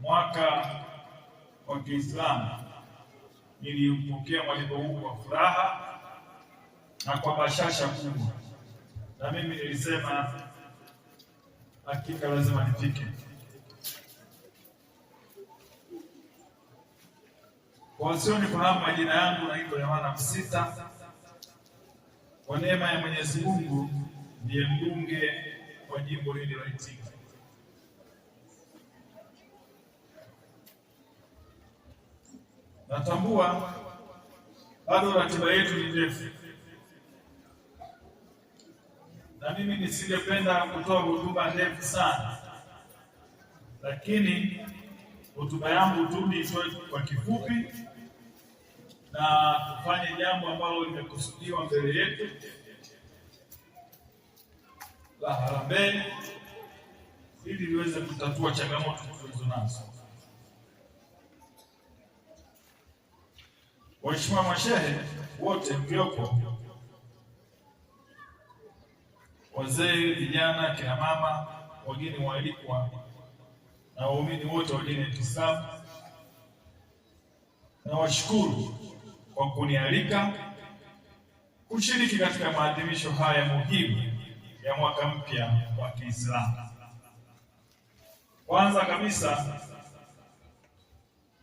mwaka wa Kiislamu niliupokea mwaliko huu kwa furaha na kwa bashasha kubwa, na mimi nilisema hakika lazima nifike. Kwa wasionifahamu, majina yangu naitwa Yohana Msita. Kwa neema ya Mwenyezi Mungu ndiye mbunge wa jimbo hili la Itinga. Natambua bado ratiba yetu ni ndefu, na mimi nisingependa kutoa hotuba ndefu sana, lakini hotuba yangu tu nitoe kwa kifupi na tufanye jambo ambalo limekusudiwa mbele yetu la harambee, ili liweze kutatua changamoto tulizo nazo. Waheshimiwa mashehe wote mliopo, wazee, vijana, kina mama, wageni waalikwa na waumini wote wa dini ya Kiislamu, na washukuru kwa kunialika kushiriki katika maadhimisho haya muhimu ya mwaka mpya wa Kiislamu. Kwanza kabisa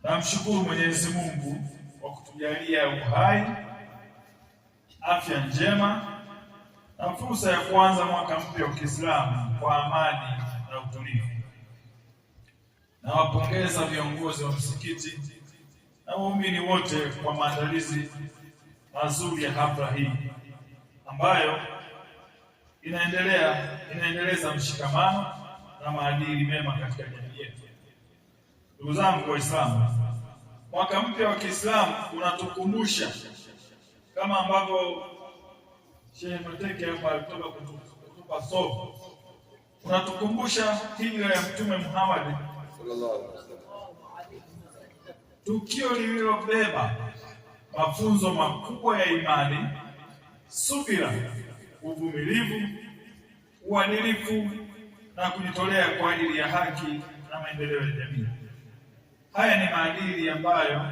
namshukuru Mwenyezi Mungu kwa kutujalia uhai, afya njema na fursa ya kuanza mwaka mpya wa Kiislamu kwa amani na utulivu. Nawapongeza viongozi wa msikiti na waumini wote kwa maandalizi mazuri ya hafla hii ambayo inaendeleza mshikamano na maadili mema katika jamii yetu. Ndugu zangu Waislamu, mwaka mpya wa Kiislamu unatukumbusha, kama ambavyo Sheikh Mateke hapa alitoka kutupa somo, unatukumbusha hijra ya Mtume Muhammad sallallahu alaihi wasallam, tukio lililobeba mafunzo makubwa ya imani, subira, uvumilivu, uadilifu na kujitolea kwa ajili ya haki na maendeleo ya jamii. Haya ni maadili ambayo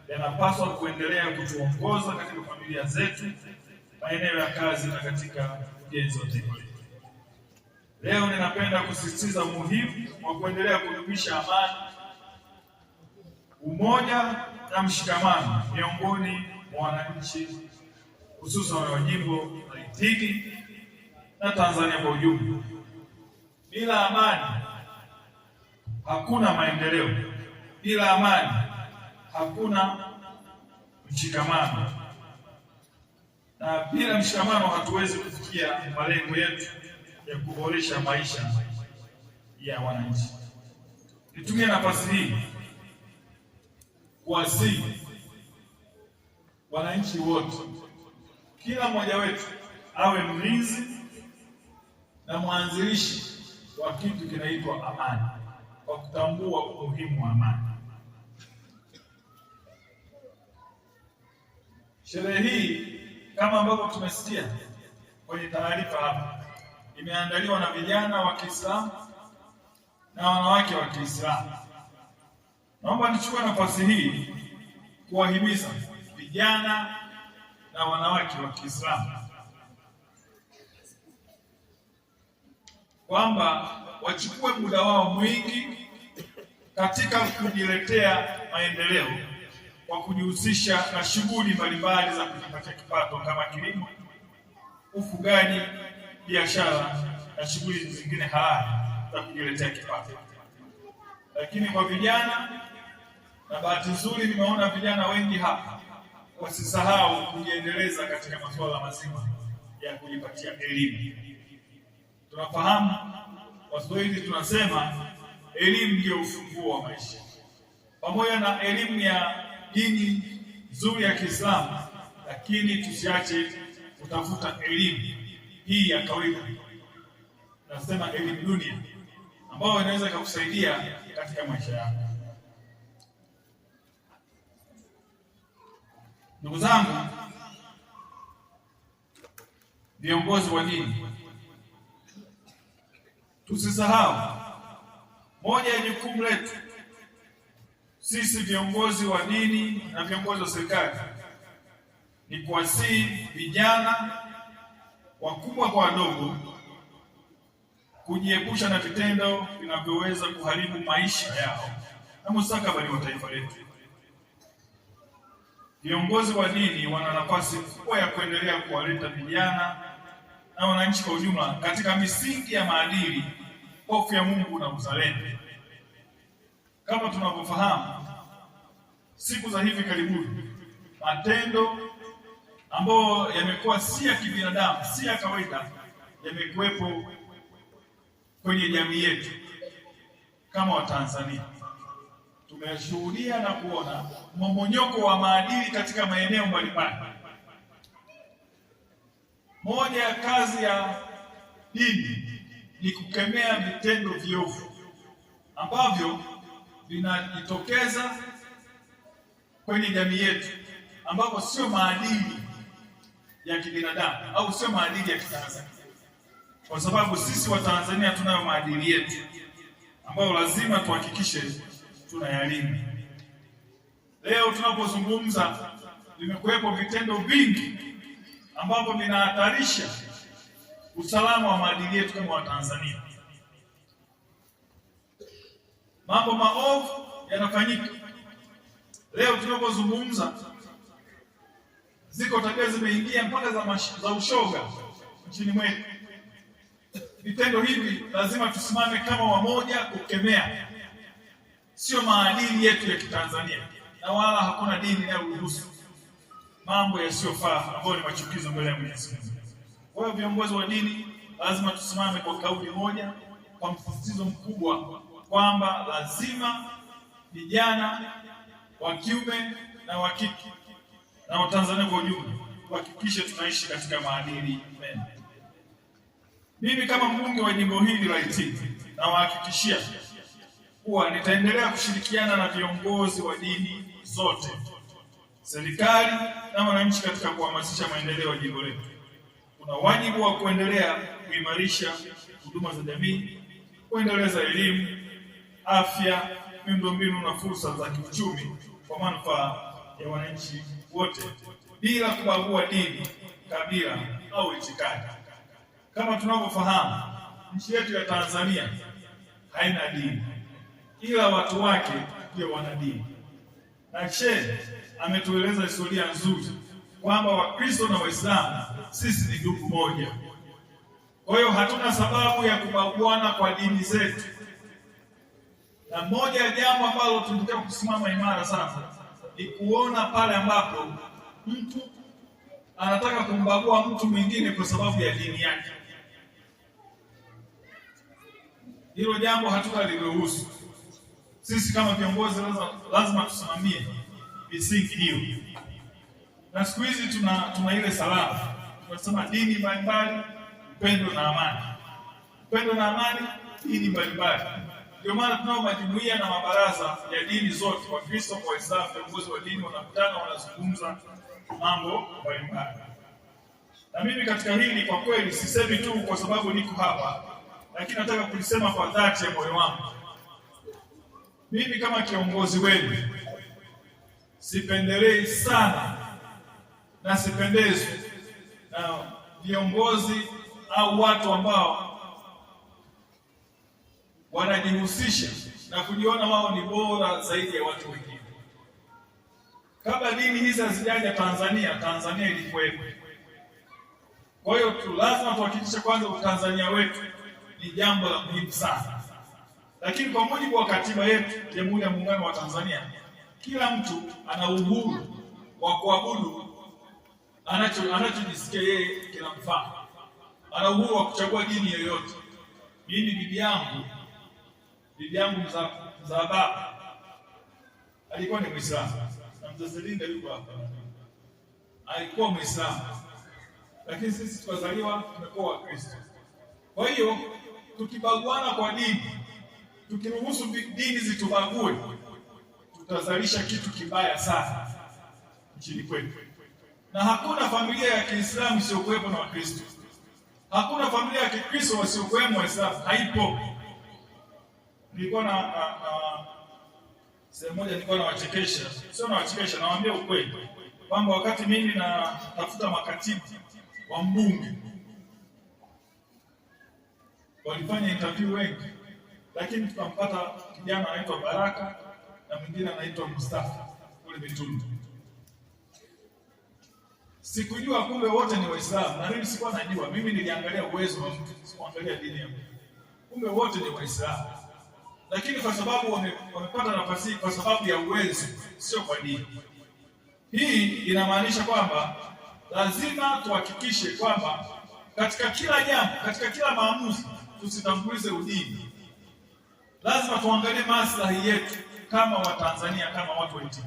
yanapaswa kuendelea kutuongoza katika familia zetu, maeneo ya kazi na katika ujenzi wa taifa letu. Leo ninapenda kusisitiza umuhimu wa kuendelea kudumisha amani, umoja na mshikamano miongoni mwa wananchi, hususan wa jimbo la Itinga na Tanzania kwa ujumla. Bila amani hakuna maendeleo, bila amani hakuna mshikamano, na bila mshikamano hatuwezi kufikia malengo yetu ya kuboresha maisha ya wananchi. Nitumie nafasi hii kuwasihi wananchi wote, kila mmoja wetu awe mlinzi na mwanzilishi wa kitu kinaitwa amani, kwa kutambua umuhimu wa amani. Sherehe hii kama ambavyo tumesikia kwenye taarifa hapa, imeandaliwa na vijana wa Kiislamu na wanawake wa Kiislamu. Naomba nichukue nafasi hii kuwahimiza vijana na wanawake wa Kiislamu kwamba wachukue muda wao mwingi katika kujiletea maendeleo kwa kujihusisha na shughuli mbalimbali za kujipatia kipato kama kilimo, ufugaji, biashara na shughuli zingine halali za kujiletea kipato. Lakini kwa vijana, na bahati nzuri nimeona vijana wengi hapa, wasisahau kujiendeleza katika masuala mazima ya kujipatia elimu. Tunafahamu Waswahili tunasema elimu ndio ufunguo wa maisha. Pamoja na elimu ya dini nzuri ya Kiislamu, lakini tusiache kutafuta elimu hii ya kawaida, nasema elimu dunia, ambayo inaweza kukusaidia katika maisha yako. Ndugu zangu, viongozi wa dini, tusisahau moja ya jukumu letu sisi viongozi wa dini na viongozi wa serikali ni kuwasihi vijana wakubwa kwa wadogo kujiepusha na vitendo vinavyoweza kuharibu maisha yao na mustakabali wa taifa letu. Viongozi wa dini wana nafasi kubwa ya kuendelea kuwaleta vijana na wananchi kwa ujumla katika misingi ya maadili, hofu ya Mungu na uzalendo. Kama tunavyofahamu, siku za hivi karibuni matendo ambayo yamekuwa si ya kibinadamu, si ya kawaida, yamekuwepo kwenye jamii yetu. Kama Watanzania tumeshuhudia na kuona mmomonyoko wa maadili katika maeneo mbalimbali. Moja ya kazi ya dini ni kukemea vitendo viovu ambavyo vinajitokeza kwenye jamii yetu, ambapo sio maadili ya kibinadamu au sio maadili ya Kitanzania, kwa sababu sisi Watanzania tunayo maadili yetu ambayo lazima tuhakikishe tunayalinda. Leo tunapozungumza, vimekuwepo vitendo vingi ambavyo vinahatarisha usalama wa maadili yetu kama Watanzania. Mambo maovu yanafanyika. Leo tunapozungumza, ziko tabia zimeingia mpaka za ushoga nchini mwetu. Vitendo hivi lazima tusimame kama wamoja kukemea. Sio maadili yetu ya Kitanzania, na wala hakuna dini inayoruhusu mambo yasiyofaa ambayo ni machukizo mbele ya Mwenyezi Mungu. Kwa hiyo viongozi wa dini lazima tusimame kwa kauli moja, kwa msisitizo mkubwa kwamba lazima vijana wa kiume na wa kike na Watanzania kwa ujumla tuhakikishe tunaishi katika maadili mema. Mimi kama mbunge wa jimbo hili la Itigi nawahakikishia kuwa nitaendelea kushirikiana na viongozi wa dini zote, serikali na wananchi katika kuhamasisha maendeleo ya jimbo letu. Kuna wajibu wa kuendelea kuimarisha huduma za jamii, kuendeleza elimu, afya, miundombinu na fursa za kiuchumi kwa manufaa ya wananchi wote bila kubagua dini, kabila au itikadi. Kama tunavyofahamu, nchi yetu ya Tanzania haina dini, ila watu wake ndio wana dini. Na Sheikh ametueleza historia nzuri kwamba Wakristo na Waislamu sisi ni ndugu moja. Kwa hiyo hatuna sababu ya kubaguana kwa dini zetu. Na moja ya jambo ambalo tunataka kusimama imara sasa ni kuona pale ambapo mtu anataka kumbagua mtu mwingine kwa sababu ya dini yake. Hilo jambo hatutaliruhusu. Sisi kama viongozi lazima tusimamie misingi hiyo. Na siku hizi tuna ile salamu tunasema dini mbalimbali, upendo na amani. Upendo na amani, dini mbalimbali. Ndio maana tunao majumuiya na mabaraza ya dini zote, kwa Kristo, kwa Waislamu. Viongozi wa dini wanakutana, wanazungumza mambo mbalimbali. Na mimi katika hili kwa kweli sisemi tu kwa sababu niko hapa, lakini nataka kulisema kwa dhati ya moyo wangu. Mimi kama kiongozi wenu sipendelei sana na sipendezwi na viongozi au watu ambao wanajihusisha na kujiona wao ni bora zaidi ya watu wengine. Kabla dini hizi hazijaja Tanzania ilikuwepo. Kwa hiyo lazima tuhakikishe kwanza Utanzania wetu ni jambo la muhimu sana. Lakini kwa mujibu wa katiba yetu Jamhuri ya Muungano wa Tanzania, kila mtu ana uhuru wa kuabudu anachojisikia yeye kinamfaa. Ana uhuru wa kuchagua dini yoyote. Mimi bibi yangu mzaa baba alikuwa ni Muislamu, na mzazi Linda yuko hapa, alikuwa Muislamu, lakini sisi tukazaliwa tumekuwa Wakristo. Kwa hiyo tukibaguana kwa dini, tukiruhusu dini zitubague, tutazalisha kitu kibaya sana nchini kwetu. Na hakuna familia ya Kiislamu isiyokuwepo na Wakristo. Hakuna familia ya Kikristo wasiokuwemo Waislamu, haipo. Nilikuwa Sehemu moja nilikuwa nawachekesha, sio nawachekesha, nawaambia ukweli kwamba wakati mimi natafuta makatibu wa mbunge walifanya interview wengi, lakini tukampata kijana anaitwa Baraka na mwingine anaitwa Mustafa kule Mitundu. Sikujua kumbe wote ni Waislamu, na mimi sikuwa najua. Mimi niliangalia uwezo wa mtu, sikuangalia dini ya mtu. Kumbe wote ni Waislamu, lakini kwa sababu wamepata nafasi kwa sababu ya uwezo, sio kwa dini. Hii inamaanisha kwamba lazima tuhakikishe kwamba katika kila jambo, katika kila maamuzi tusitangulize udini. Lazima tuangalie maslahi yetu kama Watanzania, kama watu wa nchi.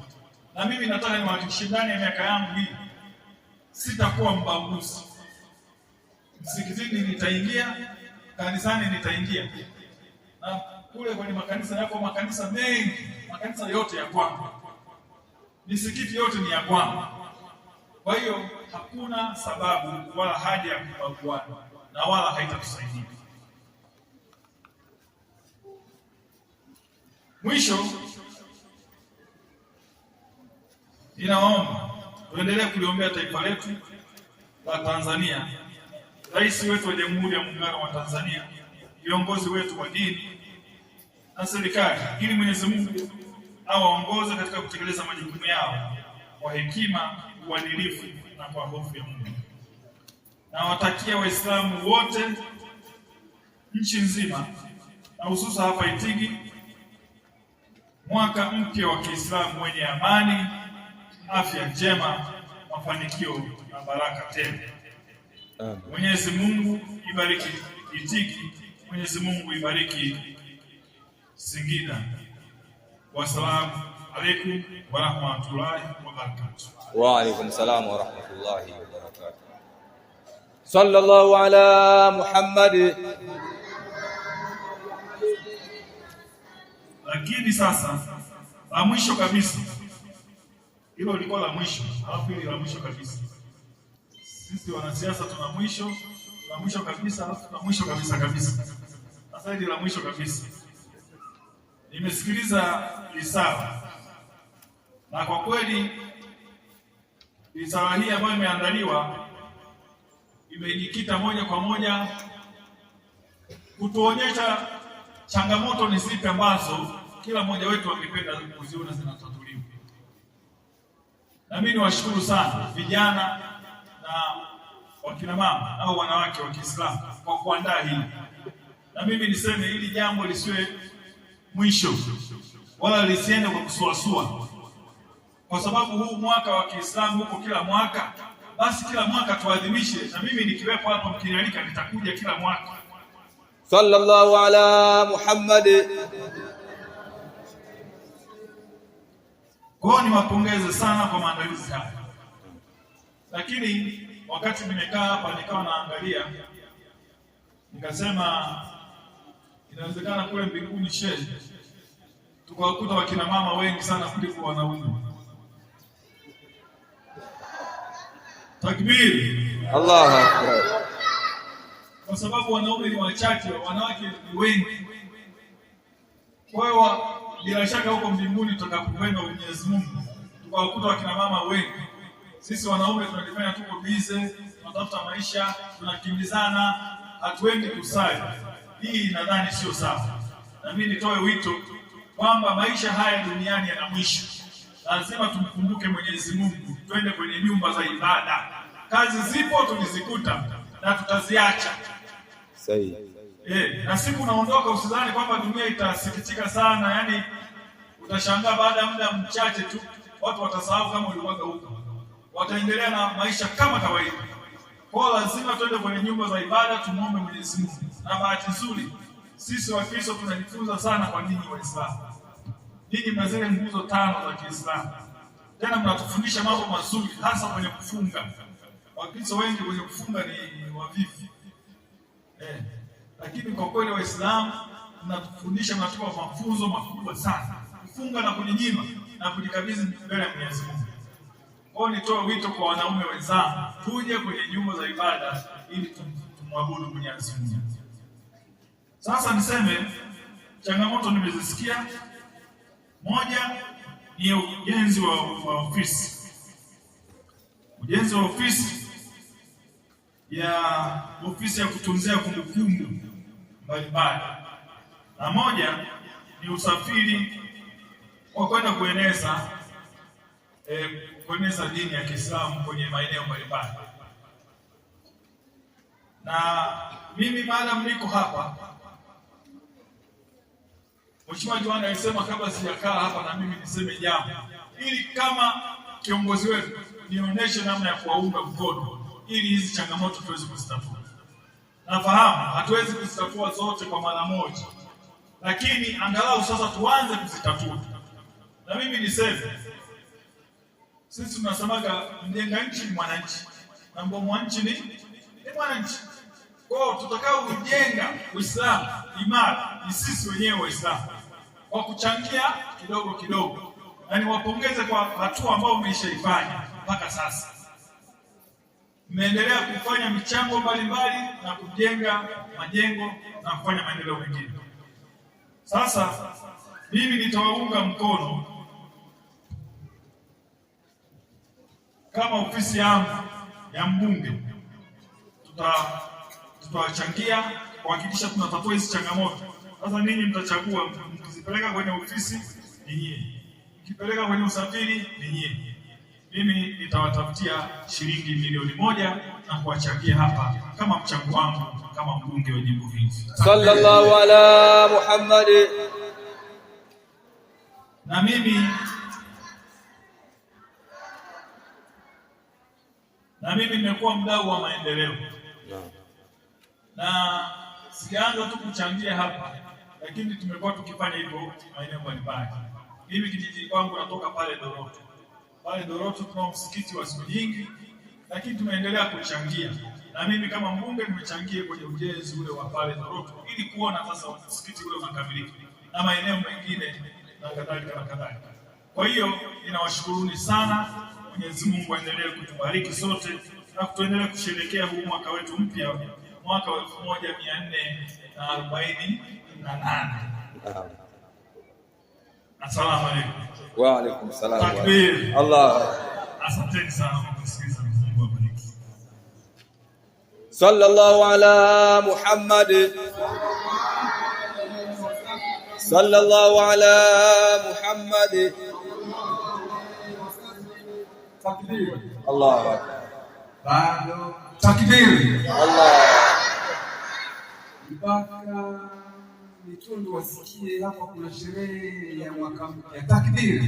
Na mimi nataka niwahakikishie ndani ya miaka yangu hii sitakuwa mbaguzi. Msikitini nitaingia, kanisani nitaingia. Na kule kwenye makanisa yako makanisa mengi, makanisa yote ya kwangu. Misikiti yote ni ya kwangu. Kwa hiyo hakuna sababu wala haja ya kubaguana na wala haitatusaidia. Mwisho, ninaomba tuendelee kuliombea taifa letu la Tanzania, rais wetu wa Jamhuri ya Muungano wa Tanzania, viongozi wetu wa dini na serikali, ili Mwenyezi Mungu awaongoze katika kutekeleza majukumu yao kwa hekima, uadilifu na kwa hofu ya Mungu. Na watakia Waislamu wote nchi nzima na hususa hapa Itigi mwaka mpya wa Kiislamu wenye amani, afya njema, mafanikio na baraka tele. Mwenyezi Mungu ibariki Itigi, Mwenyezi Mungu ibariki Singida. Wassalamu alaikum wa rahmatullahi wa barakatuh. Wa alaikum salam wa rahmatullahi wa barakatuh. Sallallahu ala Muhammad. Lakini sasa la mwisho kabisa, hilo lilikuwa la mwisho, alafu hili la mwisho kabisa. Sisi wanasiasa tuna mwisho kabisa, alafu tuna mwisho kabisa. Sasa hili la mwisho kabisa. Nimesikiliza risala, na kwa kweli risala hii ambayo imeandaliwa imejikita moja kwa moja kutuonyesha changamoto ni zipi ambazo kila mmoja wetu angependa kuziona zinatatuliwa. Na mimi niwashukuru sana vijana na wakina mama au wanawake wa Kiislamu kwa kuandaa hili. Na mimi niseme hili jambo lisiwe mwisho wala lisiende kwa kusuasua, kwa sababu huu mwaka wa Kiislamu huko kila mwaka, basi kila mwaka tuadhimishe, na mimi nikiwepo hapo mkinialika nitakuja kila mwaka. Sallallahu ala Muhammad. Kwa niwapongeze sana kwa maandalizi haya. Lakini wakati nimekaa hapa nikawa naangalia, nikasema inawezekana kule mbinguni shehe tukawakuta wakina mama wengi sana kuliko wanaume. Takbir. Allahu akbar. Kwa sababu wanaume ni wachache, wanawake ni wengi. Kwa hiyo bila shaka huko mbinguni tutakapokwenda Mwenyezi Mungu tukawakuta wakina mama wengi. Sisi wanaume tunajifanya tuko busy, tunatafuta maisha, tunakimbizana, hatuendi kusali. Hii nadhani sio sawa. Na mimi nitoe wito kwamba maisha haya duniani yana mwisho. Lazima tumkumbuke Mwenyezi Mungu, twende kwenye nyumba za ibada. Kazi zipo tulizikuta na tutaziacha. Sahihi. Na siku naondoka usidhani kwamba dunia itasikitika sana, yani utashangaa baada ya muda mchache tu watu watasahau kama ulikuwa huko. Wataendelea na maisha kama kawaida. Kwa lazima twende kwenye nyumba za ibada tumuombe Mwenyezi Mungu. Na bahati nzuri sisi Wakristo tunajifunza sana kwa ninyi Waislamu. Ninyi mna zile nguzo 5 za Kiislamu. Tena mnatufundisha mambo mazuri hasa kwenye kufunga. Wakristo wengi kwenye kufunga ni wavivu. Lakini kwa kweli Waislamu mnatufundisha, mnatupa mafunzo makubwa sana. Kufunga na kujinyima na kujikabidhi mbele ya Mwenyezi Mungu. Kwa hiyo nitoe wito kwa wanaume wenzangu, tuje kwenye nyumba za ibada ili tumwabudu Mwenyezi Mungu. Sasa niseme changamoto nimezisikia Moja ni ujenzi wa ofisi. Ujenzi wa ofisi ya kutunzia kumbukumbu mbalimbali. Na moja ni usafiri wa kwenda kueneza dini ya Kiislamu kwenye maeneo mbalimbali. Na mimi maadamu niko hapa, Mheshimiwa Diwani alisema kabla sijakaa hapa na mimi niseme jambo, ili kama kiongozi wetu nionyeshe namna ya kuwaunga mkono ili hizi changamoto tuweze kuzitatua. Nafahamu hatuwezi kuzitatua zote kwa mara moja, lakini angalau sasa tuanze kuzitatua. Na mimi niseme, sisi tunasemaga mjenga nchi ni mwananchi na mbomoa nchi ni mwananchi. Kwa hiyo tutakao kujenga Uislamu imara ni sisi wenyewe Waislamu, kwa kuchangia kidogo kidogo. Na niwapongeze kwa hatua ambayo mmeishaifanya mpaka sasa. Mmeendelea kufanya michango mbalimbali na kujenga majengo na kufanya maendeleo mengine. Sasa mimi nitawaunga mkono kama ofisi yangu ya mbunge, tutawachangia kuhakikisha tunatatua hizi changamoto. Sasa ninyi mtachagua, mkizipeleka kwenye ofisi ni nyinyi, mkipeleka kwenye usafiri ni nyinyi. Mimi nitawatafutia shilingi milioni 1 na kuwachangia hapa kama mchango wangu kama mbunge wa jimbo hili. Sallallahu ala Muhammad. Na mimi nimekuwa mdau wa maendeleo. Na sijaanza tu kuchangia hapa, lakini tumekuwa tukifanya hivyo maeneo mbalimbali. Mimi kijiji kwangu natoka pale Doroto. Pale Doroto tuna msikiti wa siku nyingi, lakini tumeendelea kuchangia. Na mimi kama mbunge nimechangia kwenye ujenzi ule wa pale Doroto ili kuona sasa msikiti ule unakamilika na maeneo mengine na kadhalika na kadhalika. Kwa hiyo ninawashukuruni sana. Mwenyezi Mungu aendelee kutubariki sote na kutuendelea kusherehekea huu mwaka wetu mpya, mwaka wa 1448. Assalamu alaykum. Wa alaykum salaam. Takbir. Allah. Asanteni sana kwa kusikiliza. Mungu awabariki. Sallallahu ala Muhammad. Sallallahu ala Muhammad. Takbir. Allahu akbar. Bado takbir. Allah. Mpaka Mitundu wasikie hapa kuna sherehe ya mwaka mpya. Takbir.